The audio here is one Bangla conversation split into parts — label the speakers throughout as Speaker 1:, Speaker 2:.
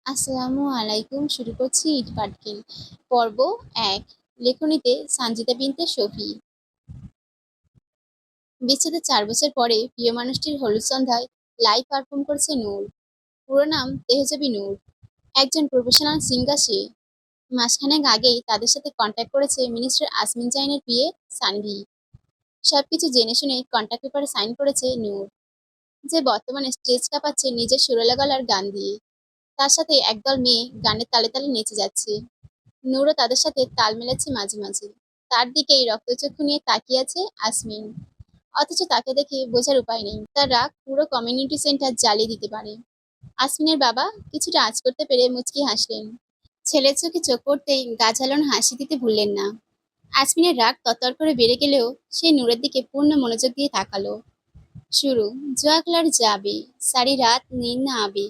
Speaker 1: আসসালামু আলাইকুম। শুরু করছি ইট পাটকেল পর্ব ১। লেখনীতে সানজিদা বিনতে শফী। বিচ্ছেদের ৪ বছর পরে প্রিয় মানুষটির হলুদ সন্ধ্যায় লাইভ পারফর্ম করছে নূর। পুরো নাম তেহজাবি নূর। একজন প্রফেশনাল সিঙ্গার সে। মাসখানেক আগেই তাদের সাথে কন্ট্যাক্ট করেছে মিনিস্টার আসমিন জাইনের বিয়ে সানভি। সবকিছু জেনে শুনে কন্ট্যাক্ট পেপারে সাইন করেছে নূর, যে বর্তমানে স্টেজ কাঁপাচ্ছে নিজের সুরেলা গলার গান দিয়ে। তার সাথে একদল মেয়ে গানের তালে তালে নেচে যাচ্ছে। নূরও তাদের সাথে তাল মেলাচ্ছে মাঝে মাঝে। তার দিকেই রক্তচক্ষু নিয়ে তাকিয়ে আছে আসমিন। অথচ তাকে দেখে বোঝার উপায় নেই, তার রাগ পুরো কমিউনিটি সেন্টার জ্বালিয়ে দিতে পারে। আসমিনের বাবা কিছুটা আঁচ করতে পেরে মুচকি হাসলেন। ছেলের চোখে চোখ পড়তেই গা ঝালানো হাসি দিতে ভুললেন না। আসমিনের রাগ তরতর করে বেড়ে গেলেও সে নূরের দিকে পূর্ণ মনোযোগ দিয়ে তাকালো। শুরু। জোয়া কালার যাবে, সারি রাত নীंद না আবে,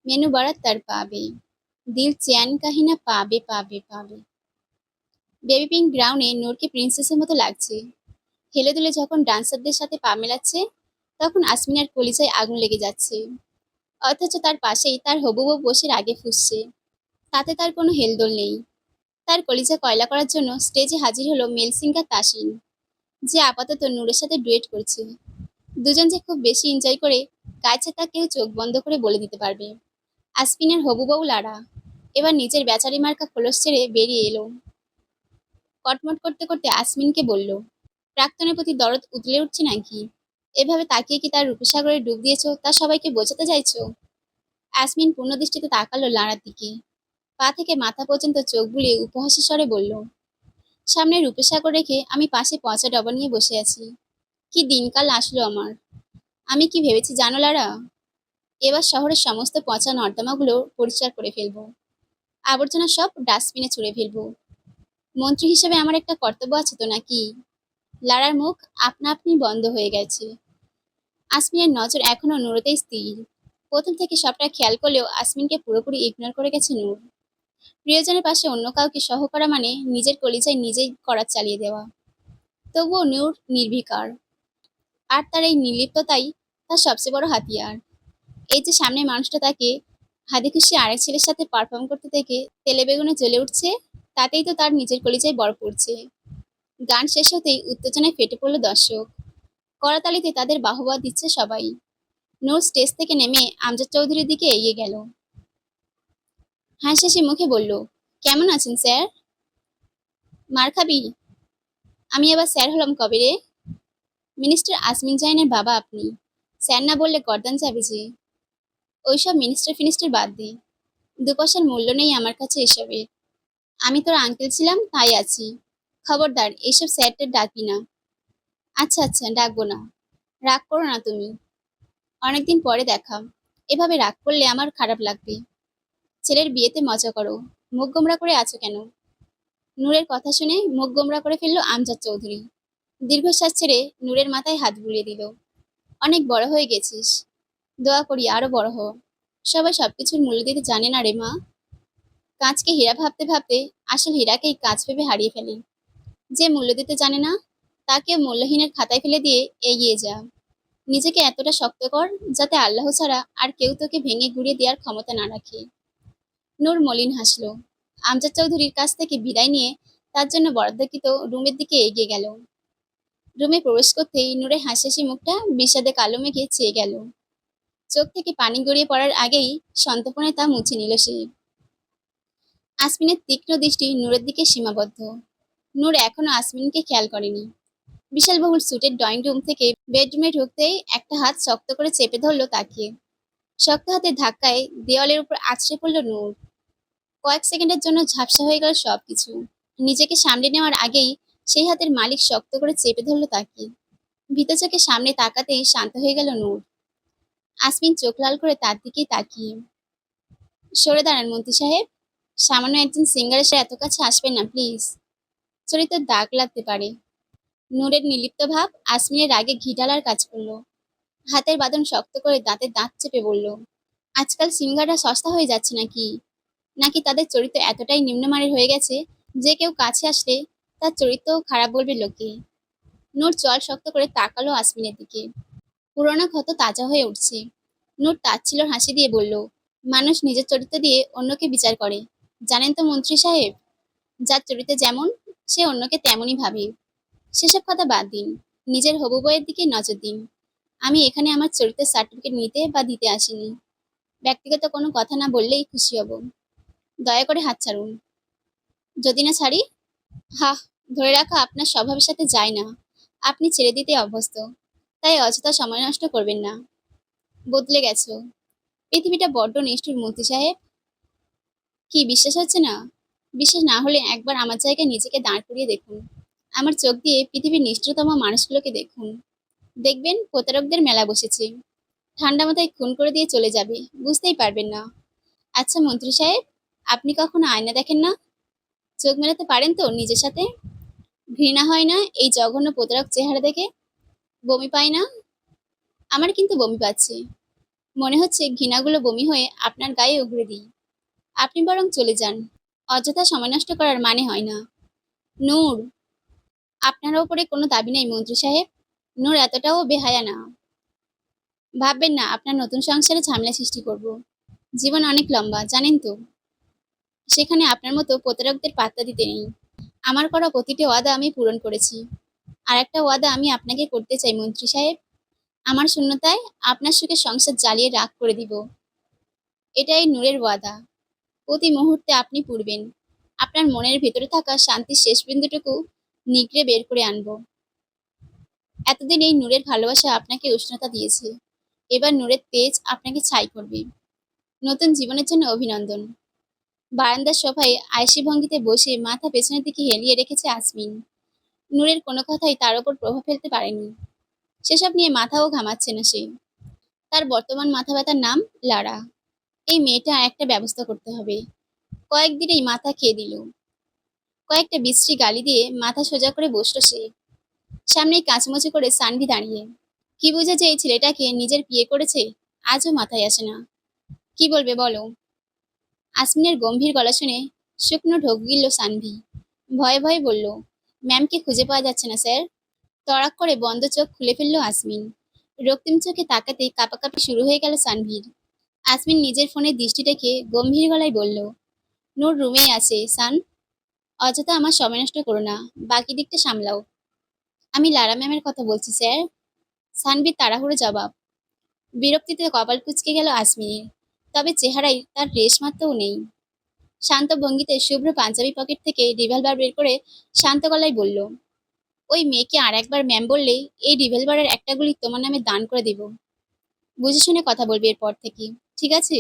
Speaker 1: মেনু বাড়া তার পাবে, দিল চ্যান কাহিনা পাবে পাবে পাবে। বেবি পিঙ্ক গ্রাউন্ডে নূরকে প্রিন্সেসের মতো লাগছে। হেলে দুলে যখন ডান্সারদের সাথে পা মেলাচ্ছে, তখন আসমিনার কলিজায় আগুন লেগে যাচ্ছে। অথচ তার পাশেই তার হবু বউ বসে রাগে ফুঁসছে। তাতে তার কোনো হেলদোল নেই। তার কলিজা কয়লা করার জন্য স্টেজে হাজির হলো মেল সিঙ্গার তাসিন, যে আপাতত নূরের সাথে ডুয়েট করছে। দুজন যে খুব বেশি এনজয় করে গাইছে তা কেউ চোখ বন্ধ করে বলে দিতে পারবে। আসমিনের হবু বউ লারা এবার নিজের বেচারি মার্কা খোলস ছেড়ে বেরিয়ে এলো। কটমট করতে করতে আসমিনকে বলল, প্রাক্তনের প্রতি দরদ উতলে উঠছে নাকি? এভাবে তাকিয়ে কি তার রূপসাগরে ডুব দিয়েছো তা সবাইকে বোঝাতে চাইছো? আসমিন পূর্ণ দৃষ্টিতে তাকালো লারার দিকে। পা থেকে মাথা পর্যন্ত চোখ বুলিয়ে উপহাসের স্বরে বলল, সামনে রূপসাগর রেখে আমি পাশে পচা ডবা নিয়ে বসে আছি। কি দিনকাল আসলো আমার। আমি কি ভেবেছি জানো লারা? এবার শহরের সমস্ত পচা নর্দমাগুলো পরিষ্কার করে ফেলবো। আবর্জনা সব ডাস্টবিনে ছুঁড়ে ফেলবো। মন্ত্রী হিসেবে আমার একটা কর্তব্য আছে তো নাকি? লারার মুখ আপনা আপনি বন্ধ হয়ে গেছে। আসমিনের নজর এখনো নূরতেই স্থির। প্রথম থেকে সবটা খেয়াল করলেও আসমিনকে পুরোপুরি ইগনোর করে গেছে নূর। প্রিয়জনের পাশে অন্য কাউকে সহ করা মানে নিজের কলিজায় নিজেই করাত চালিয়ে দেওয়া। তবুও নূর নির্বিকার। আর তার এই নির্লিপ্ততাই তার সবচেয়ে বড় হাতিয়ার। এই যে সামনে মানুষটা তাকে হাতে খুশি আরেক ছেলের সাথে পারফর্ম করতে দেখে তেলে বেগুনে জ্বলে উঠছে, তাতেই তো তার নিজের কলিজায় বরফ পড়ছে। গান শেষ হতেই উত্তেজনায় ফেটে পড়ল দর্শক। করতালিতে তাদের বাহবা দিচ্ছে সবাই। নূর স্টেজ থেকে নেমে আমজাদ চৌধুরীর দিকে এগিয়ে গেল। হাসি মুখে বলল, কেমন আছেন স্যার? মার খাবি? আমি আবার স্যার হলাম কবে রে? মিনিস্টার আসমিন জাইনের বাবা আপনি, স্যার না বললে গর্দান যাবে যে। ওইসব মিনিস্টার ফিনিস্টার বাদ দে। দু পয়সার মূল্য নেই আমার কাছে এসবের। আমি তোর আঙ্কেল ছিলাম তাই আছি। খবরদার এইসব স্যারদের ডাকবি না। আচ্ছা আচ্ছা, ডাকবো না। রাগ করো না তুমি। অনেকদিন পরে দেখা, এভাবে রাগ করলে আমার খারাপ লাগবে। ছেলের বিয়েতে মজা করো, মুখ গোমরা করে আছো কেন? নূরের কথা শুনে মুখ গোমরা করে ফেলল আমজাদ চৌধুরী। দীর্ঘশ্বাস ছেড়ে নূরের মাথায় হাত বুলিয়ে দিল। অনেক বড় হয়ে গেছিস, দোয়া করি আরো বড় হ। সবাই সবকিছুর মূল্য দিতে জানে না রে মা। কাঁচকে হীরা ভাবতে ভাবতে আসল হীরাকেই কাঁচ ভেবে হারিয়ে ফেলে। যে মূল্য দিতে জানে না, তাকে মূল্যহীনের খাতায় ফেলে দিয়ে এগিয়ে যা। নিজেকে এতটা শক্ত কর যাতে আল্লাহ ছাড়া আর কেউ তোকে ভেঙে গুঁড়িয়ে দেওয়ার ক্ষমতা না রাখে। নূর মলিন হাসল। আমজাদ চৌধুরীর কাছ থেকে বিদায় নিয়ে তার জন্য বরাদ্দকৃত রুমের দিকে এগিয়ে গেল। রুমে প্রবেশ করতেই নূরের হাসি মুখটা বিষাদে কালো মেঘে চেয়ে গেল। চোখ থেকে পানি গড়িয়ে পড়ার আগেই সন্তর্পণে তা মুছে নিল সে। আসমিনের তীক্ষ্ণ দৃষ্টি নূরের দিকে সীমাবদ্ধ। নূর এখনো আসমিনকে খেয়াল করেনি। বিশালবহুল স্যুটের ড্রয়িং রুম থেকে বেডরুমে ঢুকতেই একটা হাত শক্ত করে চেপে ধরলো তাকে। শক্ত হাতের ধাক্কায় দেওয়ালের উপর আছড়ে পড়ল নূর। কয়েক সেকেন্ডের জন্য ঝাপসা হয়ে গেল সবকিছু। নিজেকে সামলে নেওয়ার আগেই সেই হাতের মালিক শক্ত করে চেপে ধরলো তাকে। ভীত চোখে সামনে তাকাতেই শান্ত হয়ে গেল নূর। আসমিন চোখ লাল করে তার দিকেই তাকিয়ে, সরে দাঁড়ান মন্ত্রী সাহেব। সামান্য একজন সিঙ্গার এসে এত কাছে আসবেন না প্লিজ। চরিত্রের দাগ লাগতে পারে। নূরের নির্লিপ্ত ভাব আসমিনের রাগে ঘি ঢালার কাজ করলো। হাতের বাঁধন শক্ত করে দাঁতে দাঁত চেপে বলল, আজকাল সিঙ্গাররা সস্তা হয়ে যাচ্ছে নাকি? নাকি তাদের চরিত্র এতটাই নিম্নমানের হয়ে গেছে যে কেউ কাছে আসলে তার চরিত্র খারাপ বলবে লোকে? নূর চল শক্ত করে তাকালো আসমিনের দিকে। পুরোনো ক্ষত তাজা হয়ে উঠছে। নূর তাচ্ছিল্যের হাসি দিয়ে বলল, মানুষ নিজের চরিত্র দিয়ে অন্যকে বিচার করে। জানেন তো মন্ত্রী সাহেব, যার চরিত্র যেমন সে অন্যকে তেমনই ভাবে। সেসব কথা বাদ দিন, নিজের হবু বউয়ের দিকে নজর দিন। আমি এখানে আমার চরিত্রের সার্টিফিকেট নিতে বা দিতে আসিনি। ব্যক্তিগত কোনো কথা না বললেই খুশি হব। দয়া করে হাত ছাড়ুন। যদি না ছাড়ি? হাহ, ধরে রাখা আপনার স্বভাবের সাথে যায় না। আপনি ছেড়ে দিতে অভ্যস্ত, তাই অযথা সময় নষ্ট করবেন না। বদলে গেছো। পৃথিবীটা বড্ড নিষ্ঠুর মন্ত্রী সাহেব। কি বিশ্বাস হচ্ছে না? বিশ্বাস না হলে একবার আমার জায়গায় নিজেকে দাঁড় করিয়ে দেখুন। আমার চোখ দিয়ে পৃথিবীর নিষ্ঠুরতম মানুষগুলোকে দেখুন। দেখবেন প্রতারকদের মেলা বসেছে। ঠান্ডা মাথায় খুন করে দিয়ে চলে যাবে, বুঝতেই পারবেন না। আচ্ছা মন্ত্রী সাহেব, আপনি কখনো আয়না দেখেন না? চোখ মেলাতে পারেন তো নিজের সাথে? ঘৃণা হয় না এই জঘন্য প্রতারক চেহারা দেখে? বমি পায় না? আমার কিন্তু বমি পাচ্ছে। মনে হচ্ছে ঘৃণাগুলো বমি হয়ে আপনার গায়ে উগরে দিই। আপনি বরং চলে যান। অযথা সময় নষ্ট করার মানে হয় না। নূর, আপনার ওপরে কোনো দাবি নেই মন্ত্রী সাহেব। নূর এতটাও বেহায়া না। ভাববেন না আপনার নতুন সংসারে ঝামেলা সৃষ্টি করব। জীবন অনেক লম্বা, জানেন তো। সেখানে আপনার মতো প্রতারকদের পাত্তা দিতে নেই। আমার করা প্রতিটি ওয়াদা আমি পূরণ করেছি। আর একটা ওয়াদা আমি আপনাকে করতে চাই মন্ত্রী সাহেব। আমার শূন্যতায় আপনার সুখে সংসার জ্বালিয়ে রাগ করে দিব। এটাই নূরের ওয়াদা। প্রতি মুহূর্তে আপনি পুড়বেন। আপনার মনের ভেতরে থাকা শান্তির শেষ বিন্দুটুকু নিগড়ে বের করে আনবো। এতদিন এই নূরের ভালোবাসা আপনাকে উষ্ণতা দিয়েছে। এবার নূরের তেজ আপনাকে ছাই করবে। নতুন জীবনের জন্য অভিনন্দন। বারান্দার সোফায় আয়েশি ভঙ্গিতে বসে মাথা পেছনের দিকে হেলিয়ে রেখেছে আসমিন। নূরের কোনো কথাই তার ওপর প্রভাব ফেলতে পারেনি। সেসব নিয়ে মাথাও ঘামাচ্ছে না সে। তার বর্তমান মাথা ব্যথার নাম লারা। এই মেয়েটা একটা ব্যবস্থা করতে হবে। কয়েকদিনেই মাথা খেয়ে দিল। কয়েকটা বিশ্রী গালি দিয়ে মাথা সোজা করে বসলো সে। সামনেই কাচুমাচু করে সানভি দাঁড়িয়ে। কি বুঝে যে এই ছেলেটাকে নিজের বিয়ে করেছে, আজও মাথায় আসে না। কি বলবে বলো? আসমিনের গম্ভীর গলা শুনে শুকনো ঢোক গিলল সানভি। ভয়ে ভয়ে বলল, ম্যামকে খুঁজে পাওয়া যাচ্ছে না স্যার। তড়াক করে বন্ধ চোখ খুলে ফেলল আসমিন। রক্তিম চোখে তাকাতেই কাঁপাকাঁপি শুরু হয়ে গেল সানভীর। আসমিন নিজের ফোনে দৃষ্টি রেখে গম্ভীর গলায় বলল, নূর রুমেই আছে সান। অযথা আমার সময় নষ্ট করো না, বাকি দিকটা সামলাও। আমি লারা ম্যামের কথা বলছি স্যার। সানভীর তাড়াহুড়ো জবাব। বিরক্তিতে কপাল কুঁচকে গেল আসমিনের। তবে চেহারায় তার রেশ মাত্রও নেই। শান্ত ভঙ্গিতে শুভ্র পাঞ্জাবি পকেট থেকে রিভলভার বের করে শান্ত গলায় বলল, ওই মেয়েকে আর একবার ম্যাম বললে এই রিভলভারের একটা গুলি তোমার নামে দান করে দেব। বুঝে শুনে কথা বলবে এরপর থেকে, ঠিক আছে?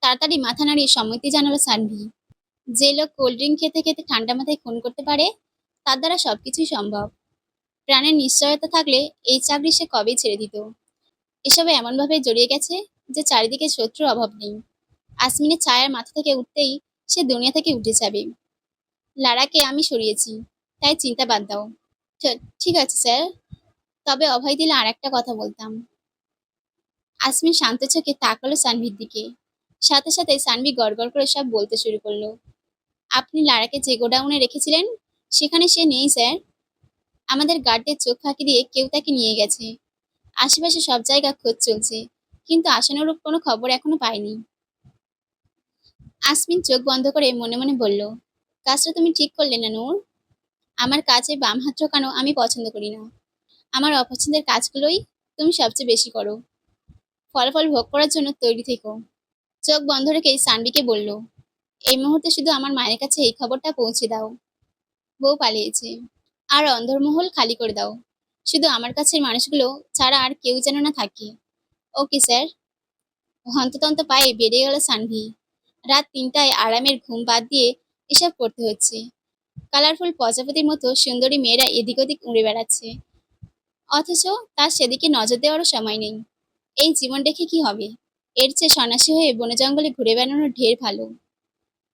Speaker 1: তাড়াতাড়ি মাথা নাড়িয়ে সম্মতি জানালো সানভি। যে লোক কোল্ড ড্রিঙ্ক খেতে খেতে ঠান্ডা মাথায় খুন করতে পারে, তার দ্বারা সবকিছুই সম্ভব। প্রাণের নিশ্চয়তা থাকলে এই চাকরি সে কবেই ছেড়ে দিত। এসবে এমনভাবে জড়িয়ে গেছে যে চারিদিকে শত্রুর অভাব নেই। আসমিনের ছায়ার মাথা থেকে উঠতেই সে দুনিয়া থেকে উঠে যাবে। লারাকে আমি সরিয়েছি, তাই চিন্তা বাদ দাও। ঠিক আছে স্যার, তবে অভয় দিলে আর একটা কথা বলতাম। আসমিন শান্ত চোখে তাকালো সানভির দিকে। সাথে সাথে সানভি গড়গড় করে সব বলতে শুরু করলো। আপনি লারাকে যে গোডাউনে রেখেছিলেন, সেখানে সে নেই স্যার। আমাদের গার্ডদের চোখ ফাঁকি দিয়ে কেউ তাকে নিয়ে গেছে। আশেপাশে সব জায়গা খোঁজ চলছে, কিন্তু আশানুরূপ কোনো খবর এখনো পাইনি। আসমিন চোখ বন্ধ করে মনে মনে বলল, কাজটা তুমি ঠিক করলে না নূর। আমার কাজে বাম হাত ঠোকানো আমি পছন্দ করি না। আমার অপছন্দের কাজগুলোই তুমি সবচেয়ে বেশি করো। ফলাফল ভোগ করার জন্য তৈরি থেকো। চোখ বন্ধ রেখেই সানভিকে বলল, এই মুহূর্তে শুধু আমার মায়ের কাছে এই খবরটা পৌঁছে দাও, বউ পালিয়েছে। আর অন্দরমহল খালি করে দাও। শুধু আমার কাছের মানুষগুলো ছাড়া আর কেউ যেন না থাকে। Okay sir. হন্তদন্ত পায়ে বেরিয়ে গেল সানভি। রাত ৩টায় আরামের ঘুম বাদ দিয়ে এসব করতে হচ্ছে। কালারফুল প্রজাপতির মতো সুন্দরী মেয়েরা এদিক ওদিক উড়ে বেড়াচ্ছে, অথচ তার সেদিকে নজর দেওয়ারও সময় নেই। এই জীবন রেখে কি হবে? এর চেয়ে সন্ন্যাসী হয়ে বনে জঙ্গলে ঘুরে বেড়ানো ঢের ভালো।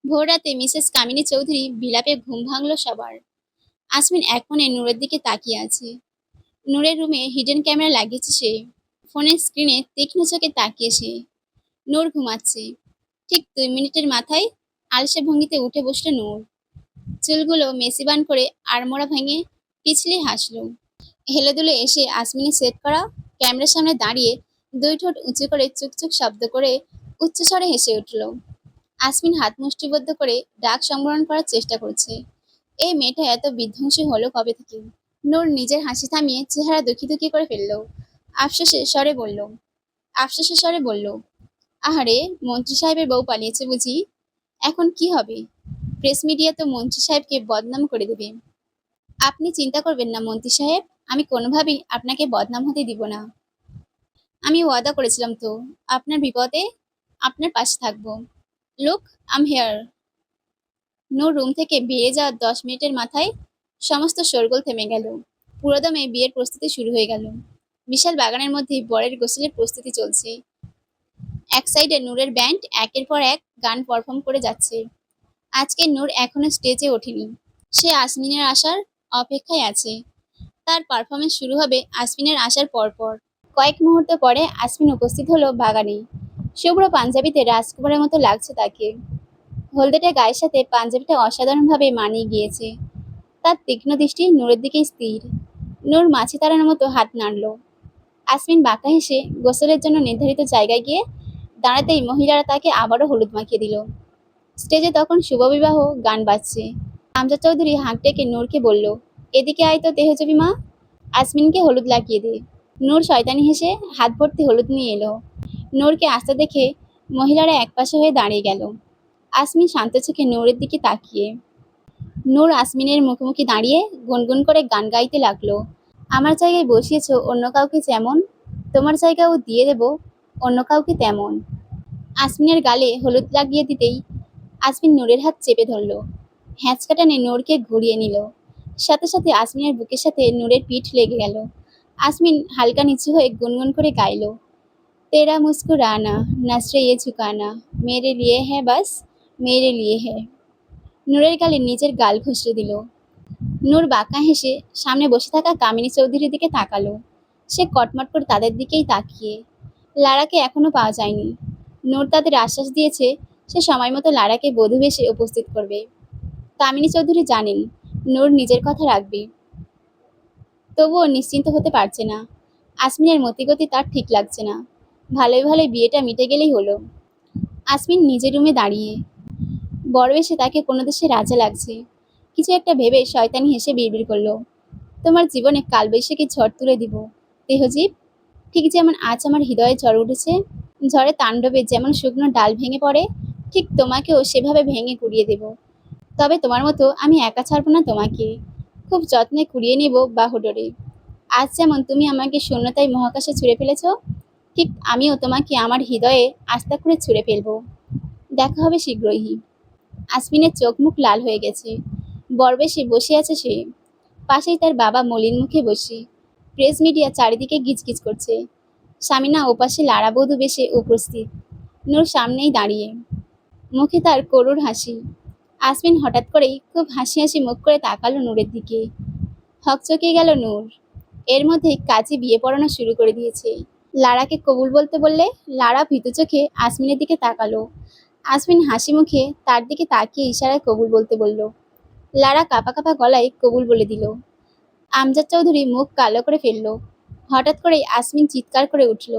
Speaker 1: ভোর রাতে মিসেস কামিনী চৌধুরী বিলাপে ঘুম ভাঙল সবার। আসমিন এক মনে নূরের দিকে তাকিয়ে আছে। নূরের রুমে হিডেন ক্যামেরা লাগিয়েছে সে। ফোনের স্ক্রিনে তীক্ষ্ণ চোখে তাকিয়ে সে। নূর ঘুমাচ্ছে। ঠিক ২ মিনিটের মাথায় আলসে ভঙ্গিতে উঠে বসল নূর। চুলগুলো মেসিবান করে আড়মোড়া ভেঙে পিছলে হাসলো। হেলেদুলে এসে আসমিনের সেট করা ক্যামেরার সামনে দাঁড়িয়ে ২ ঠোঁট উঁচু করে চুকচুক শব্দ করে উচ্চস্বরে হেসে উঠল। আসমিন হাত মুষ্টিবদ্ধ করে ডাক সংবরণ করার চেষ্টা করছে। এই মেয়েটা এত বিধ্বংসী হলো কবে থেকে? নূর নিজের হাসি থামিয়ে চেহারা দুঃখী দুঃখী করে ফেলল। আফসোসের স্বরে বলল আফসোসের স্বরে বলল, আহারে, মন্ত্রী সাহেবের বউ পালিয়েছে বুঝি? এখন কি হবে? প্রেস মিডিয়া তো মন্ত্রী সাহেবকে বদনাম করে দেবে। আপনি চিন্তা করবেন না মন্ত্রী সাহেব, আমি কোনোভাবেই আপনাকে বদনাম হতে দিব না। আমি ওয়াদা করেছিলাম তো, আপনার বিপদে আপনার পাশে থাকবো। লুক, আম হেয়ার। নূর রুম থেকে বেরিয়ে যাওয়ার 10 মিনিটের মাথায় সমস্ত শোরগোল থেমে গেল। পুরোদমে বিয়ের প্রস্তুতি শুরু হয়ে গেল। বিশাল বাগানের মধ্যে বরের গোসলের প্রস্তুতি চলছে। এক সাইডে নূরের ব্যান্ড একের পর এক গান পারফর্ম করে যাচ্ছে। আজকে নূর এখনো স্টেজে ওঠেনি। সে আসমিনের আসার অপেক্ষায় আছে। তার পারফরমেন্স শুরু হবে আসমিনের আসার পরপর। কয়েক মুহূর্ত পরে আসমিন উপস্থিত হলো বাগানে। শুভ্র পাঞ্জাবিতে রাজকুমারের মতো লাগছে তাকে। হলদেটে গায়ের সাথে পাঞ্জাবিটা অসাধারণভাবে মানিয়ে গিয়েছে। তার তীক্ষ্ণ দৃষ্টি নূরের দিকে স্থির। নূর মাছি তাড়ানোর মতো হাত নাড়ল। আসমিন বাঁকা হেসে গোসলের জন্য নির্ধারিত জায়গায় গিয়ে দাঁড়াতেই মহিলারা তাকে আবারও হলুদ মাখিয়ে দিল। স্টেজে তখন শুভবিবাহ গান বাজছে। আমজাদ চৌধুরী হাঁক ডেকে নূরকে বলল, এদিকে আয় তো তেহজবি মা, আসমিনকে হলুদ লাগিয়ে দে। নূর শয়তানি হেসে হাত ভর্তি হলুদ নিয়ে এলো। নূরকে আসতে দেখে মহিলারা একপাশে হয়ে দাঁড়িয়ে গেল। আসমিন শান্ত চোখে নূরের দিকে তাকিয়ে। নূর আসমিনের মুখোমুখি দাঁড়িয়ে গুনগুন করে গান গাইতে লাগলো। আমার জায়গায় বসিয়েছো অন্য কাউকে যেমন, তোমার জায়গাও দিয়ে দেব অন্য কাউকে তেমন। আসমিনের গালে হলুদ লাগিয়ে দিতেই আসমিন নূরের হাত চেপে ধরল। হ্যাঁচকা টানে নূরকে ঘুরিয়ে নিল। সাথে সাথে আসমিনের বুকের সাথে নূরের পিঠ লেগে গেল। আসমিন হালকা নিচু হয়ে গুনগুন করে গাইল, তেরা মুস্কুরানা নসরে ये झुकाना मेरे लिए है बस मेरे लिए है। নূরের গালে নিজের গাল ঘষড়ে দিল। নূর বাঁকা হেসে সামনে বসে থাকা কামিনী চৌধুরীর দিকে তাকালো। সে কটমট করে তাদের দিকেই তাকিয়ে। লারাকে এখনো পাওয়া যায়নি। নূর তাদের আশ্বাস দিয়েছে সে সময় মতো লারাকে বধূ বেশে উপস্থিত করবে। কামিনী চৌধুরী জানেন নূর নিজের কথা রাখবে, তবুও নিশ্চিন্ত হতে পারছে না। আসমিনের মতিগতি তার ঠিক লাগছে না। ভালোই ভালোই বিয়েটা মিটে গেলেই হলো। আসমিন নিজের রুমে দাঁড়িয়ে। বড় এসে তাকে কোনো দেশে রাজা লাগছে। কিছু একটা ভেবে শয়তানি হেসে বিড়বিড় করলো, তোমার জীবনে কালবৈশাখী ঝড় তুলে দিব তেহজীব। ঠিক যেমন আজ আমার হৃদয়ে ঝড় উঠেছে, ঝড়ে তাণ্ডবে যেমন শুকনো ডাল ভেঙে পড়ে, ঠিক তোমাকেও সেভাবে ভেঙে কুড়িয়ে দেব। তবে তোমার মতো আমি একা ছাড়বো না তোমাকে, খুব যত্নে কুড়িয়ে নেব বাহুডোরে। আজ যেমন তুমি আমাকে শূন্যতায় মহাকাশে ছুঁড়ে ফেলেছ, ঠিক আমিও তোমাকে আমার হৃদয়ে আস্থা করে ছুঁড়ে ফেলবো। দেখা হবে শীঘ্রই। আসমিনের চোখ মুখ লাল হয়ে গেছে। বরবেশে বসে আছে সে। পাশেই তার বাবা মলিন মুখে বসে। প্রেস মিডিয়া চারিদিকে গিজগিজ করছে। সামিনা ওপাশে লাড়া বধূ বেশে উপস্থিত। নূর সামনেই দাঁড়িয়ে, মুখে তার করুণ হাসি। আসমিন হঠাৎ করেই খুব হাসি হাসি মুখ করে তাকালো নূরের দিকে। হকচকে গেল নূর। এর মধ্যে কাজী বিয়ে পড়ানো শুরু করে দিয়েছে। লারাকে কবুল বলতে বললে লারা ভীতু চোখে আসমিনের দিকে তাকালো। আসমিন হাসি মুখে তার দিকে তাকিয়ে ইশারায় কবুল বলতে বলল। লারা কাঁপা কাঁপা গলায় কবুল বলে দিল। আমজাদ চৌধুরী মুখ কালো করে ফেলল। হঠাৎ করেই আসমিন চিৎকার করে উঠল,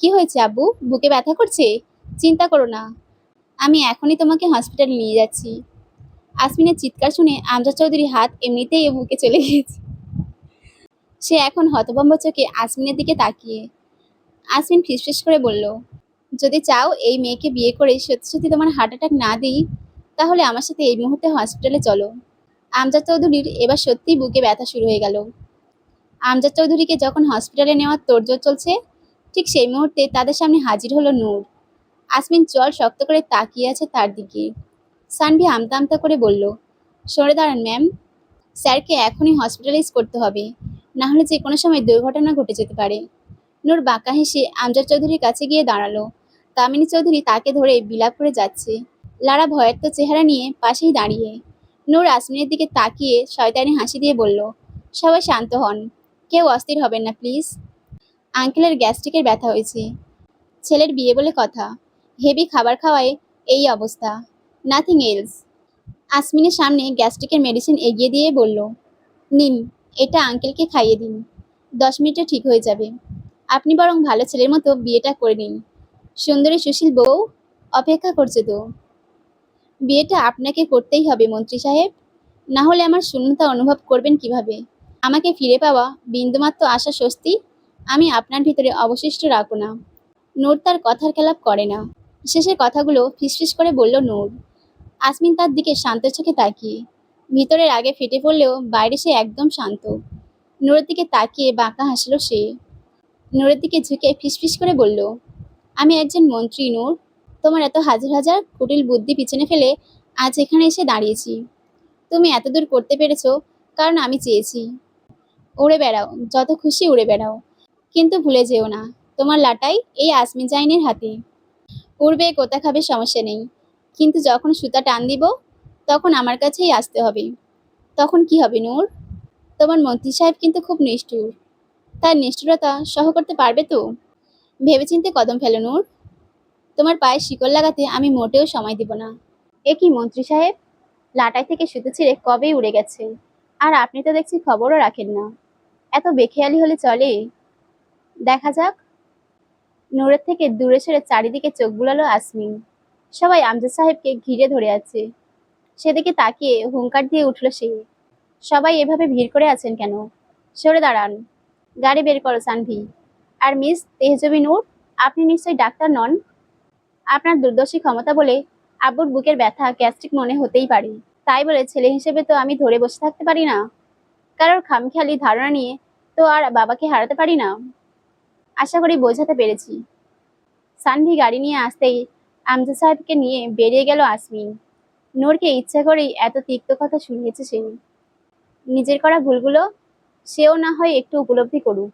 Speaker 1: কি হয়েছে আব্বু, বুকে ব্যথা করছে? চিন্তা করো না, আমি এখনই তোমাকে হসপিটালে নিয়ে যাচ্ছি। আসমিনের চিৎকার শুনে আমজাদ চৌধুরী হাত এমনিতেই ও বুকে চলে গিয়েছে। সে এখন হতভম্ব চোখে আসমিনের দিকে তাকিয়ে। আসমিন ফিসফিস করে বলল, যদি চাও এই মেয়েকে বিয়ে করে সত্যি সত্যি তোমার হার্ট অ্যাটাক না দিই, তাহলে আমার সাথে এই মুহূর্তে হসপিটালে চলো। আমজাদ চৌধুরীর এবার সত্যিই বুকে ব্যথা শুরু হয়ে গেল। আমজাদ চৌধুরীকে যখন হসপিটালে নেওয়ার তোড়জোড় চলছে, ঠিক সেই মুহূর্তে তাদের সামনে হাজির হলো নূর। আসমিন চল শক্ত করে তাকিয়ে আছে তার দিকে। সানভি আমতা আমতা করে বলল, সরে দাঁড়ান ম্যাম, স্যারকে এখনই হসপিটালাইজ করতে হবে, না হলে যে কোনো সময় দুর্ঘটনা ঘটে যেতে পারে। নূর বাঁকা হেসে আমজাদ চৌধুরীর কাছে গিয়ে দাঁড়ালো। কামিনী চৌধুরী তাকে ধরে বিলাপ করে যাচ্ছে। লারা ভয়ার্ত চেহারা নিয়ে পাশেই দাঁড়িয়ে। নূর আসমিনের দিকে তাকিয়ে শয়তানি হাসি দিয়ে বলল, সবাই শান্ত হন, কেউ অস্থির হবেন না প্লিজ। আঙ্কেলের গ্যাস্ট্রিকের ব্যথা হয়েছে, ছেলের বিয়ে বলে কথা, হেভি খাবার খাওয়ায় এই অবস্থা, নাথিং এলস। আসমিনের সামনে গ্যাস্ট্রিকের মেডিসিন এগিয়ে দিয়ে বলল, নিন, এটা আঙ্কেলকে খাইয়ে দিন, 10 মিনিটে ঠিক হয়ে যাবে। আপনি বরং ভালো ছেলের মতো বিয়েটা করে নিন। সুন্দরী সুশীল বউ অপেক্ষা করছে তো। বিয়েটা আপনাকে করতেই হবে মন্ত্রী সাহেব, না হলে আমার শূন্যতা অনুভব করবেন কিভাবে? আমাকে ফিরে পাওয়া বিন্দুমাত্র আশা স্বস্তি আমি আপনার ভিতরে অবশিষ্ট রাখবো না। নূর তার কথার খেলাপ করে না। শেষের কথাগুলো ফিসফিস করে বলল নূর। আসমিন তার দিকে শান্ত চোখে তাকিয়ে। ভিতরের আগে ফেটে পড়লেও বাইরে সে একদম শান্ত। নূরের দিকে তাকিয়ে বাঁকা হাসলো সে। নূরের দিকে ঝুঁকে ফিসফিস করে বলল, আমি একজন মন্ত্রী নূর। তোমার এত হাজার হাজার কুটিল বুদ্ধি পিছনে ফেলে আজ এখানে এসে দাঁড়িয়েছি। তুমি এতদূর করতে পেরেছো কারণ আমি চেয়েছি। উড়ে বেড়াও, যত খুশি উড়ে বেড়াও, কিন্তু ভুলে যেও না তোমার লাটাই এই আসমিন জাইনের হাতে। উড়বে কোথা খাবে সমস্যা নেই, কিন্তু যখন সুতা টান দিব তখন আমার কাছেই আসতে হবে। তখন কি হবে নূর? তোমার মন্ত্রী সাহেব কিন্তু খুব নিষ্ঠুর, তার নিষ্ঠুরতা সহ করতে পারবে তো? ভেবেচিন্তে কদম ফেলো নূর, তোমার পায়ে শিকল লাগাতে আমি মোটেও সময় দিব না। এ কি মন্ত্রী সাহেব, লাটাই থেকে সুতো ছিঁড়ে কবেই উড়ে গেছে, আর আপনি তো দেখছি খবরও রাখেন না। এত বেখেয়ালি হলে চলে? দেখা যাক। নূরের থেকে দূরে সরে চারিদিকে চোখ বুলালো আসমিন। সবাই আমজাদ সাহেবকে ঘিরে ধরে আছে। সেদিকে তাকিয়ে হুংকার দিয়ে উঠল সে, সবাই এভাবে ভিড় করে আছেন কেন? সরে দাঁড়ান, গাড়ি বের করো সানভি। আর মিস তেহজবি নূর, আপনি নিশ্চয়ই ডাক্তার নন? আপনার দূরদর্শী ক্ষমতা বলে আব্বুর বুকের ব্যথা গ্যাস্ট্রিক মনে হতেই পারে, তাই বলে ছেলে হিসেবে তো আমি ধরে বসে থাকতে পারি না। কারোর খামখেয়ালি ধারণা নিয়ে তো আর বাবাকে হারাতে পারি না। আশা করি বোঝাতে পেরেছি। সানভি গাড়ি নিয়ে আসতেই আমজাদ সাহেবকে নিয়ে বেরিয়ে গেল আসমিন। নূরকে ইচ্ছা করেই এত তিক্ত কথা শুনিয়েছে সে। নিজের করা ভুলগুলো সেও না হয় একটু উপলব্ধি করুক।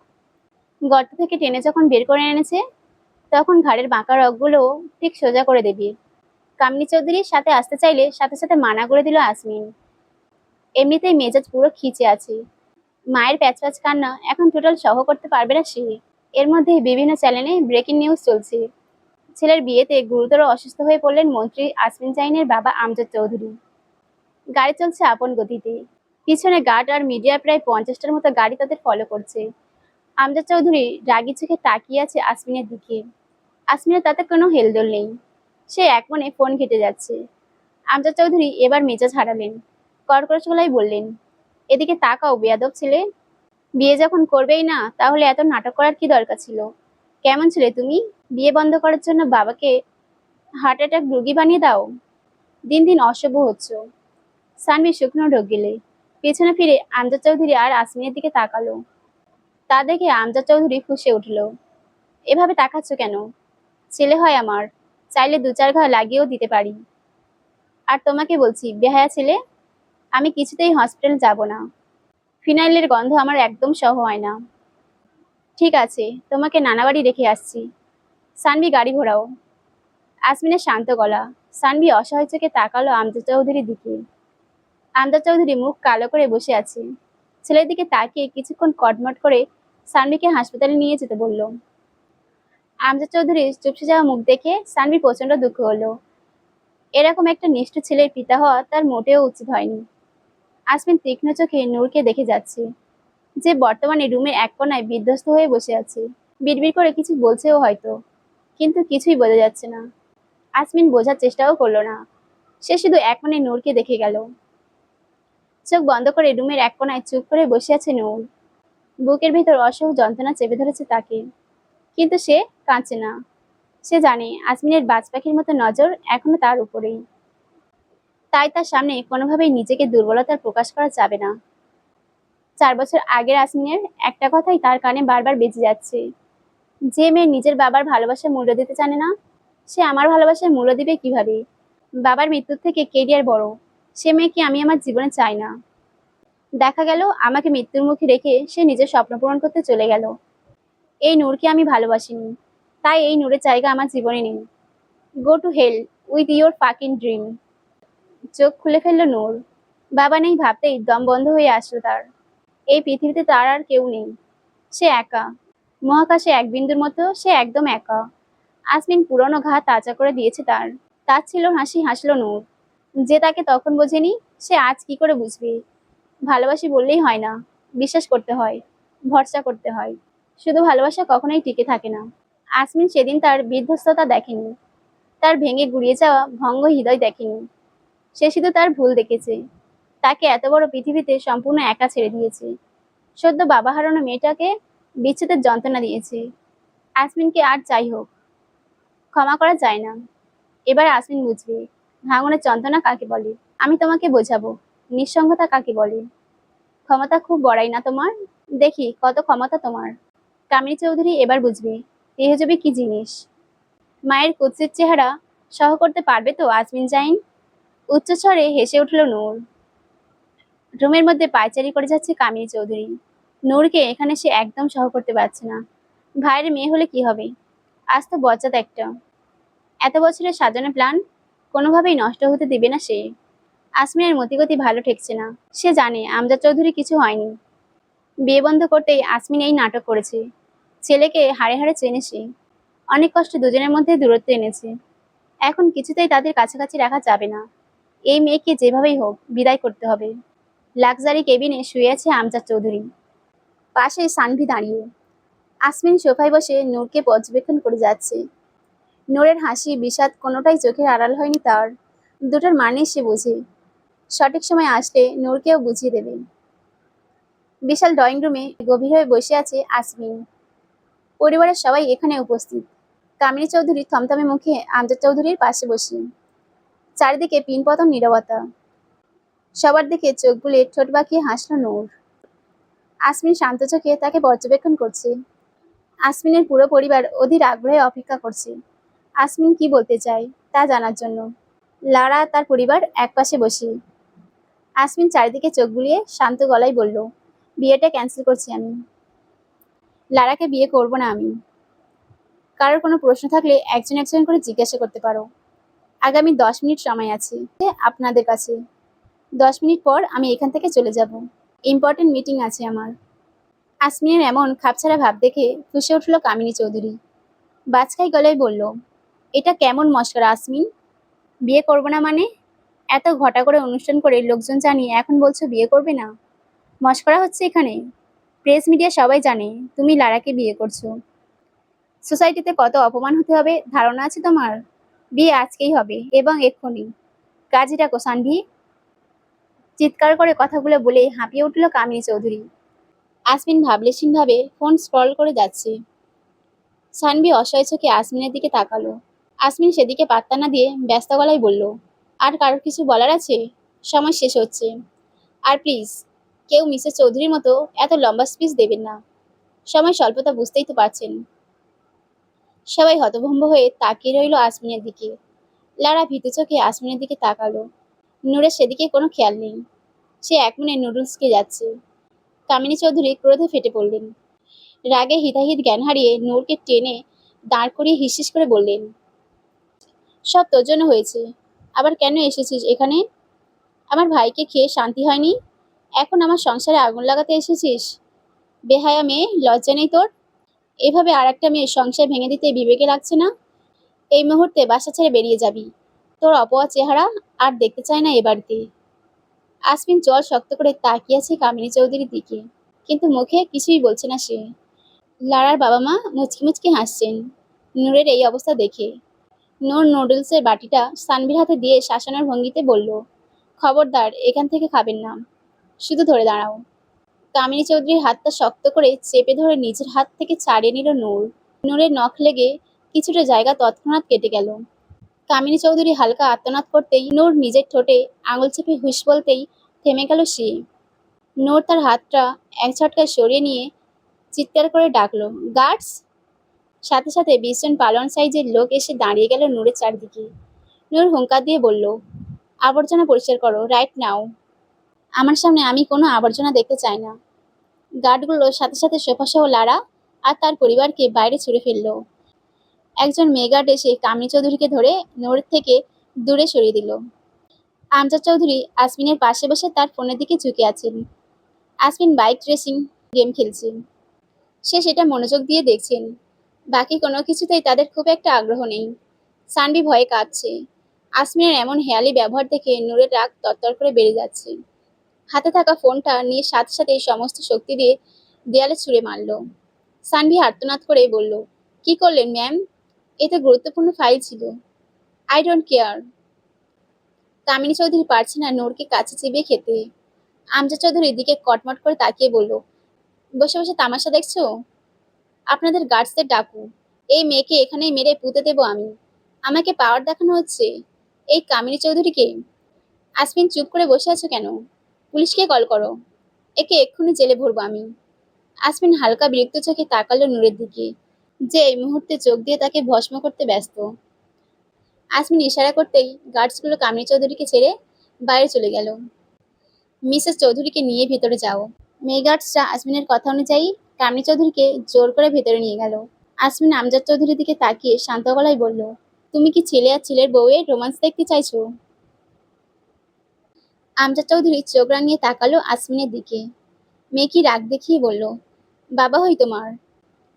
Speaker 1: গর্ত থেকে টেনে যখন বের করে এনেছে, তখন ঘাড়ের বাঁকা রগগুলো ঠিক সোজা করে দেবে। কামিনী চৌধুরীর সাথে আসতে চাইলে সাথে সাথে মানা করে দিল আসমিন। এমনিতেই মেজাজ পুরো খিচে আছে। মায়ের প্যাচ প্যাচ কান্না এখন টোটাল সহ করতে পারবে না সে। এর মধ্যে বিভিন্ন চ্যানেলে ব্রেকিং নিউজ চলছে, ছেলের বিয়েতে গুরুতর অসুস্থ হয়ে পড়লেন মন্ত্রী আসমিন জাইনের বাবা আমজাদ চৌধুরী। গাড়ি চলছে আপন গতিতে। পিছনে গার্ড আর মিডিয়া প্রায় 50টার মতো গাড়ি তাদের ফলো করছে। আমজাদ চৌধুরী রাগী চোখে তাকিয়ে আছে আসমিনের দিকে। আসমিনের তাতে কোনো হেলদোল নেই। সে এক মনে ফোন ঘেঁটে যাচ্ছে। আমজাদ চৌধুরী এবার মেজাজ হারালেন। কর্কশ গলায় বললেন, এদিকে তাকাও বেয়াদব ছেলে। বিয়ে যখন করবেই না তাহলে এত নাটক করার কি দরকার ছিল? কেমন ছেলে তুমি? বিয়ে বন্ধ করার জন্য বাবাকে হার্ট অ্যাটাক রোগী বানিয়ে দাও। দিন দিন অসভ্য হচ্ছ। সানভি শুকনো ঢোক গেলে পেছনে ফিরে আমজাদ চৌধুরী আর আসমিনের দিকে তাকালো। তা দেখে আমজাদ চৌধুরী ফুঁসে উঠল। এভাবে তাকাচ্ছ কেন? ছেলে হয় আমার, চাইলে 2-4 ঘা লাগিয়েও দিতে পারি। আর তোমাকে বলছি বেহায়া ছেলে, আমি কিছুতেই হসপিটাল যাব না। ফিনাইলের গন্ধ আমার একদম সহ হয় না। ঠিক আছে, তোমাকে নানা বাড়ি রেখে আসছি। সানভি গাড়ি ঘোরাও। আসমিনের শান্ত গলা। সানভি অসহায় চোখে তাকালো আমজাদ চৌধুরীর দিকে। আমজাদ চৌধুরী মুখ কালো করে বসে আছে। ছেলের দিকে তাকিয়ে কিছুক্ষণ কটমট করে সানভিকে হাসপাতালে নিয়ে যেতে বলল। আমজাদ চৌধুরীর চুপসে যাওয়া মুখ দেখে সানভির প্রচন্ড দুঃখ হলো। এরকম একটা নিষ্ঠুর ছেলের পিতা হওয়া তার মোটেও উচিত হয়নি। আসমিন তীক্ষ্ণ চোখে নূরকে দেখে যাচ্ছে, যে বর্তমানে রুমের এক কোনায় বিধ্বস্ত হয়ে বসে আছে। বিড়বিড় করে কিছু বলছেও হয়তো, কিন্তু কিছুই বোঝা যাচ্ছে না। আসমিন বোঝার চেষ্টাও করলো না। সে শুধু এক মনে নূরকে দেখে গেল। চোখ বন্ধ করে রুমের এক কোনায় চুপ করে বসে আছে নূর। বুকের ভেতর অসহ যন্ত্রণা চেপে ধরেছে তাকে, কিন্তু সে কাঁদছে না। সে জানে আসমিনের বাজ পাখির মতো নজর এখনো তার উপরেই। তাই তার সামনে কোনোভাবেই নিজেকে দুর্বলতার প্রকাশ করা যাবে না। 4 বছর আগের আসমিনের একটা কথাই তার কানে বারবার বেজে যাচ্ছে। যে মেয়ে নিজের বাবার ভালোবাসার মূল্য দিতে জানে না, সে আমার ভালোবাসার মূল্য দিবে কিভাবে? বাবার মৃত্যুর থেকে কেরিয়ার বড়, সে মেয়েকে আমি আমার জীবনে চাই না। দেখা গেল আমাকে মৃত্যুর মুখে রেখে সে নিজের স্বপ্ন পূরণ করতে চলে গেল। এই নূরকে আমি ভালোবাসিনি, তাই এই নূরের জায়গা আমার জীবনে নেই। Go to hell with your fucking dream. চোখ খুলে ফেলল নূর। বাবা নেই ভাবতেই দম বন্ধ হয়ে আসলো তার। এই পৃথিবীতে তার আর কেউ নেই। সে একা। মহাকাশে এক বিন্দুর মতো সে একদম একা। আসমিন পুরনো ঘা তাজা করে দিয়েছে তার। তার ছিল হাসি হাসলো নূর। যে তাকে তখন বোঝেনি, সে আজ কি করে বুঝবে? ভালোবাসি বললেই হয় না, বিশ্বাস করতে হয়, ভরসা করতে হয়। শুধু ভালোবাসা কখনোই টিকে থাকে না। আসমিন সেদিন তার বিধ্বস্ততা দেখেনি, তার ভেঙে গুড়িয়ে যাওয়া ভঙ্গ হৃদয় দেখেনি। সে শুধু তার ভুল দেখেছে, তাকে এত বড় পৃথিবীতে সম্পূর্ণ একা ছেড়ে দিয়েছে। সদ্য বাবা হারানো মেয়েটাকে বিচ্ছেদের যন্ত্রণা দিয়েছে। আসমিনকে আর যাই হোক ক্ষমা করা যায় না। এবার আসমিন বুঝবে ভাঙনের যন্ত্রণা কাকে বলে। আমি তোমাকে বোঝাবো নিঃসঙ্গতা কাকে বলে। ক্ষমতা খুব বড়াই না তোমার? দেখি কত ক্ষমতা তোমার। কামিনী চৌধুরী এবার বুঝবে তেহজবি কি জিনিস। মায়ের কুৎসিত চেহারা সহ করতে পারবে তো আসমিন জাইন? উচ্চস্বরে হেসে উঠল নূর। রুমের মধ্যে পায়চারি করে যাচ্ছে কামিনী চৌধুরী। নূরকে এখানে সে একদম সহ করতে পারছে না। ভাইয়ের মেয়ে হলে কি হবে, আজ তো বজ্জাত একটা। এত বছরের সাজানো প্ল্যান কোনোভাবেই নষ্ট হতে দেবে না সে। আসমিনের মতিগতি ভালো ঠেকছে না। সে জানে আমজাদ চৌধুরী কিছু হয়নি। বিয়ে বন্ধ করতেই আসমিন এই নাটক করেছে। ছেলেকে হাড়ে হাড়ে চেনে সে। অনেক কষ্টে দুজনের মধ্যে দূরত্ব এনেছে। এখন কিছুতেই তাদের কাছাকাছি রাখা যাবে না। এই মেয়েকে যেভাবেই হোক বিদায় করতে হবে। লাক্সারি কেবিনে শুয়ে আছে আমজাদ চৌধুরী, পাশে সানভি দাঁড়িয়ে। আসমিন সোফায় বসে নূরকে পর্যবেক্ষণ করে যাচ্ছে। নূরের হাসি বিষাদ কোনোটাই চোখের আড়াল হয়নি তার। দুটোর মানে সে বোঝে। সঠিক সময় আসলে নূরকেও বুঝিয়ে দেবে। বিশাল ড্রয়িং রুমে গভীর হয়ে বসে আছে আসমিন। পরিবারের সবাই এখানে উপস্থিত। কামিনী চৌধুরী থমথমে মুখে আমজাদ চৌধুরীর পাশে বসে। চারিদিকে পিনপতন নীরবতা। সবার দিকে চোখ বুলে ঠোঁট বাঁকিয়ে হাসল নূর। আসমিন শান্ত চোখে তাকে পর্যবেক্ষণ করছে। আসমিনের পুরো পরিবার অধীর আগ্রহে অপেক্ষা করছে আসমিন কি বলতে চায় তা জানার জন্য। লারা তার পরিবার একপাশে বসে। আসমিন চারিদিকে চোখ বুলিয়ে শান্ত গলায় বলল, বিয়েটা ক্যান্সেল করছি আমি। লারাকে বিয়ে করব না আমি। কারোর কোনো প্রশ্ন থাকলে একজন একজন করে জিজ্ঞাসা করতে পারো। আগামী 10 মিনিট সময় আছে আপনাদের কাছে। 10 মিনিট পর আমি এখান থেকে চলে যাব। ইম্পর্টেন্ট মিটিং আছে আমার। আসমিনের এমন খাপছাড়া ভাব দেখে ফুঁসে উঠল কামিনী চৌধুরী। বাজখাই গলায় বলল, এটা কেমন মশকরা আসমিন? বিয়ে করব না মানে? এত ঘটা করে অনুষ্ঠান করে লোকজন জানিয়ে এখন বলছো বিয়ে করবে না? মশকরা হচ্ছে এখানে। প্রেস মিডিয়া সবাই জানে তুমি লারাকে বিয়ে করছো। সোসাইটিতে কত অপমান হতে হবে ধারণা আছে তোমার? বিয়ে আজকেই হবে এবং এক্ষুনি। কাজী ডাকো সানভি। চিৎকার করে কথাগুলো বলে হাঁপিয়ে উঠল কামিনী চৌধুরী। আসমিন ভাবলেশীনভাবে ফোন স্ক্রল করে যাচ্ছে। সানভি অসহায় চোখে আসমিনের দিকে তাকালো। আসমিন সেদিকে পাত্তা না দিয়ে ব্যস্ত গলায় বলল, আর কারোর কিছু বলার আছে? সময় শেষ হচ্ছে। আর প্লিজ কেউ মিসেস চৌধুরীর মতো এত লম্বা স্পিচ দেবেন না। সময় স্বল্পতা বুঝতেই তো পারছেন। সবাই হতভম্ব হয়ে তাকিয়ে রইল আসমিনের দিকে। লারা ভীতু চোখে আসমিনের দিকে তাকালো। নূরের সেদিকে কোনো খেয়াল নেই। সে এক মনে নুডলসকে যাচ্ছে। কামিনী চৌধুরী ক্রোধে ফেটে পড়লেন। রাগে হিতাহিত জ্ঞান হারিয়ে নূরকে টেনে দাঁড় করিয়ে হিসহিস করে বললেন, সব তোর জন্য হয়েছে। আবার কেন এসেছিস এখানে? আমার ভাইকে খেয়ে শান্তি হয়নি, এখন আমার সংসারে আগুন লাগাতে এসেছিস? বেহায়া মেয়ে, লজ্জা নেই তোর? এভাবে আর একটা মেয়ের সংসার ভেঙে দিতে বিবেকে লাগছে না? এই মুহূর্তে বাসা ছেড়ে বেরিয়ে যাবি। তোর অপয়া চেহারা আর দেখতে চায় না এ বাড়িতে। আসমিন জল শক্ত করে তাকিয়ে আছে কামিনী চৌধুরীর দিকে, কিন্তু মুখে কিছুই বলছে না সে। লারার বাবা মা মুচকি মুচকি হাসছেন নূরের এই অবস্থা দেখে। নূর নুডলসের বাটিটা সানভির হাতে দিয়ে শাসানোর ভঙ্গিতে বলল, খবরদার এখান থেকে খাবেন না, শুধু ধরে দাঁড়াও। কামিনী চৌধুরীর হাতটা শক্ত করে চেপে ধরে নিজের হাত থেকে ছাড়িয়ে নিল নূর। নূরের নখ লেগে কিছুটা জায়গা তৎক্ষণাৎ কেটে গেল। কামিনী চৌধুরী হালকা আর্তনাদ করতেই নূর নিজের ঠোঁটে আঙুল চেপে হুশ বলতেই থেমে গেল সে। নূর তার হাতটা এক ঝটকায় সরিয়ে নিয়ে চিৎকার করে ডাকলো, গার্ডস! সাথে সাথে 20 জন পালন সাইজের লোক এসে দাঁড়িয়ে গেল নূরের চারদিকে। নূর হুঙ্কার দিয়ে বলল, আবর্জনা পরিষ্কার করো রাইট নাও। আমার সামনে আমি কোনো আবর্জনা দেখতে চাই না। গার্ডগুলো সাথে সাথে সোফাসহ লারা আর তার পরিবারকে বাইরে ছুড়ে ফেললো। একজন মেয়ে গার্ড এসে কামিনী চৌধুরীকে ধরে নূরের থেকে দূরে সরিয়ে দিল। আমজাদ চৌধুরী আসমিনের পাশে বসে তার ফোনের দিকে ঝুঁকে আছেন। আসমিন বাইক রেসিং গেম খেলছেন। সে সেটা মনোযোগ দিয়ে দেখছেন। বাকি কোনো কিছুতেই তাদের খুব একটা আগ্রহ নেই। সানভি ভয়ে কাঁপছে। আসমিনের এমন হেয়ালি ব্যবহার দেখে নূরের রাগ তরতর করে বেড়ে যাচ্ছে। হাতে থাকা ফোনটা নিয়ে সাথে সাথে সমস্ত শক্তি দিয়ে দেয়ালে ছুঁড়ে মারল। সানভি আর্তনাদ করে বলল, কি করলেন ম্যাম? এ তো গুরুত্বপূর্ণ ফাইল ছিল। I don't care. Kamini Chowdhury পারছে না নূরকে কাছে চিবিয়ে খেতে। আমজাদ চৌধুরীর দিকে কটমট করে তাকিয়ে বলল, বসে বসে তামাশা দেখছো? আপনাদের গার্ডসদের ডাকুন। এই মেয়েকে এখানেই মেরে পুঁতে দেবো আমি। আমাকে পাওয়ার দেখানো হচ্ছে এই কামিনী চৌধুরীকে। আসমিন, চুপ করে বসে আছো কেন? পুলিশকে কল করো। একে এক্ষুনি জেলে ভরবো আমি। আসমিন হালকা বিরক্ত চোখে তাকালো নূরের দিকে, যে এই মুহূর্তে চোখ দিয়ে তাকে ভস্ম করতে ব্যস্ত। আসমিন ইশারা করতেই গার্ডসগুলো কামিনী চৌধুরীকে ছেড়ে বাইরে চলে গেল। মিসেস চৌধুরীকে নিয়ে ভেতরে যাও। মেয়ে গার্ডসরা আসমিনের কথা অনুযায়ী কামিনী চৌধুরীকে জোর করে ভেতরে নিয়ে গেল। আসমিন আমজাদ চৌধুরীর দিকে তাকিয়ে শান্ত গলায় বলল, তুমি কি ছেলে আর ছেলের বউয়ের রোমান্স দেখতে চাইছো? আমজাদ চৌধুরী চোখ রাঙিয়ে তাকালো আসমিনের দিকে। মেয়ে কি রাগ দেখিয়ে বলল, বাবা হই তোমার?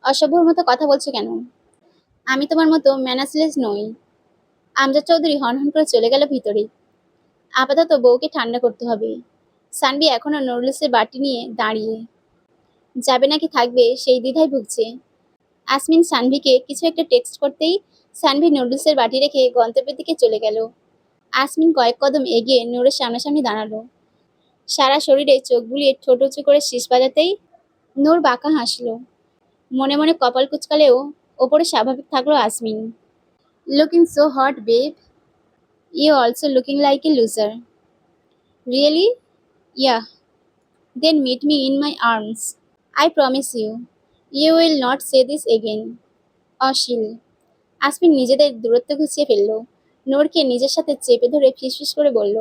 Speaker 1: অসভ্যর মতো কথা বলছো কেন? আমি তোমার মতো ম্যানাসলেস নই। আমজাদ চৌধুরী হনহন করে চলে গেল ভিতরে। আপাতত বউকে ঠান্ডা করতে হবে। সানভি এখনো নুডলসের বাটি নিয়ে দাঁড়িয়ে, যাবে নাকি থাকবে সেই দ্বিধায় ভুগছে। আসমিন সানভিকে কিছু একটা টেক্সট করতেই সানভি নুডলসের বাটি রেখে গন্তব্যের দিকে চলে গেল। আসমিন কয়েক কদম এগিয়ে নূরের সামনাসামনি দাঁড়ালো। সারা শরীরে চোখ বুলিয়ে ঠোঁট উঁচু করে শীষ বাজাতেই নূর বাঁকা হাসলো। মনে মনে কপাল কুচকালেও ওপরে স্বাভাবিক থাকলো Asmin. Looking so hot babe, you also looking like a loser. Really? Yeah, then meet me in my arms. I promise you, you will not say this again. অশীল। আসমিন নিজেদের দূরত্ব ঘুচিয়ে ফেলল। নূরকে নিজের সাথে চেপে ধরে ফিসফিস করে বলল,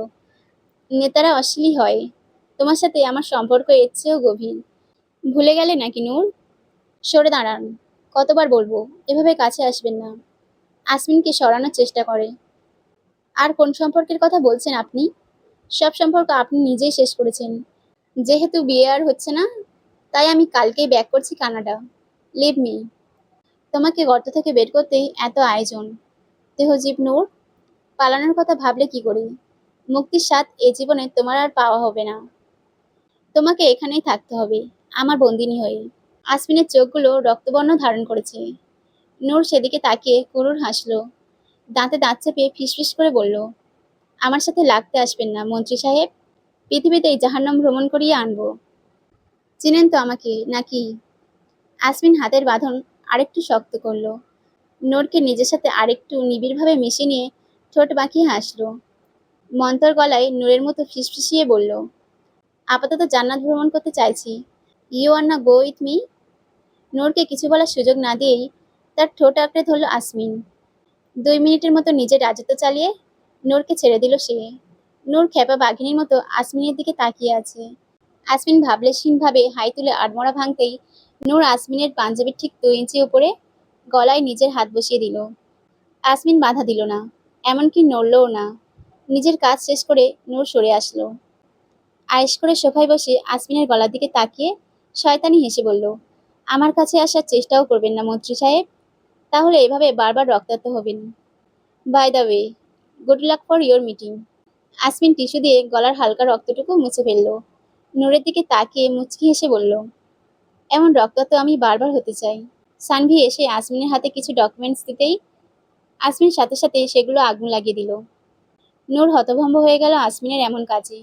Speaker 1: নেতারা অশ্লীলই হয়। তোমার সাথে আমার সম্পর্ক এর চেয়েও গভীর। ভুলে গেলে নাকি নূর? সরে দাঁড়ান। কতবার বলবো এভাবে কাছে আসবেন না। আসমিনকে সরানোর চেষ্টা করে। আর কোন সম্পর্কের কথা বলছেন আপনি? সব সম্পর্ক আপনি নিজেই শেষ করেছেন। যেহেতু বিয়ে আর হচ্ছে না, তাই আমি কালকেই ব্যাক করছি কানাডা। Leave me. তোমাকে গর্ত থেকে বের করতেই এত আয়োজন। তেহজিব নূর, পালানোর কথা ভাবলে কি করি? মুক্তির স্বাদ এ জীবনে তোমার আর পাওয়া হবে না। তোমাকে এখানেই থাকতে হবে, আমার বন্দিনী হয়ে। আসমিনের চোখগুলো রক্তবর্ণ ধারণ করেছে। নূর সেদিকে তাকিয়ে করুণ হাসলো। দাঁতে দাঁত চেপে ফিসফিস করে বলল, আমার সাথে লাগতে আসবেন না মন্ত্রী সাহেব। পৃথিবীতেই জাহান্নাম ভ্রমণ করিয়ে আনবো। চিনেন তো আমাকে নাকি? আসমিন হাতের বাঁধন আরেকটু শক্ত করলো। নূরকে নিজের সাথে আরেকটু নিবিড়ভাবে মিশিয়ে নিয়ে ঠোঁট বাঁকিয়ে হাসলো। মন্তর গলায় নূরের মতো ফিসফিসিয়ে বলল, আপাতত জান্নাত ভ্রমণ করতে চাইছি। ইউ আর না গো উইথ মি? নূরকে কিছু বলার সুযোগ না দিয়েই তার ঠোঁট আঁকড়ে ধরল আসমিন। 2 মিনিটের মতো নিজের রাজত্ব চালিয়ে নূরকে ছেড়ে দিল সে। নূর খেপা বাঘিনীর মতো আসমিনের দিকে তাকিয়ে আছে। আসমিন ভাবলেশহীনভাবে হাই তুলে আড়মোড়া ভাঙতেই নূর আসমিনের পাঞ্জাবির ঠিক 2 ইঞ্চি উপরে গলায় নিজের হাত বসিয়ে দিল। আসমিন বাধা দিল না, এমনকি নড়লও না। নিজের কাজ শেষ করে নূর সরে আসলো। আয়েশ করে সোফায় বসে আসমিনের গলার দিকে তাকিয়ে শয়তানি হেসে বলল, আমার কাছে আসার চেষ্টাও করবেন না মন্ত্রী সাহেব। তাহলে এভাবে বারবার রক্তাক্ত হবেন। By the way, good luck for your meeting. Asmin tissue দিয়ে গলার হালকা রক্তটুকু মুছে ফেলল। নূরের দিকে তাকিয়ে মুচকি হেসে বলল, এমন রক্তাক্ত আমি বারবার হতে চাই। সানভি এসে আসমিনের হাতে কিছু ডকুমেন্টস দিতেই আসমিন সাথে সাথে সেগুলো আগুন লাগিয়ে দিল। নূর হতভম্ব হয়ে গেল আসমিনের এমন কাজে।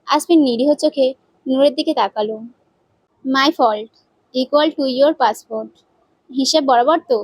Speaker 1: আসমিন নিরীহ চোখে নূরের দিকে তাকালো। My fault equal to your passport. হিসাব বরাবর তো?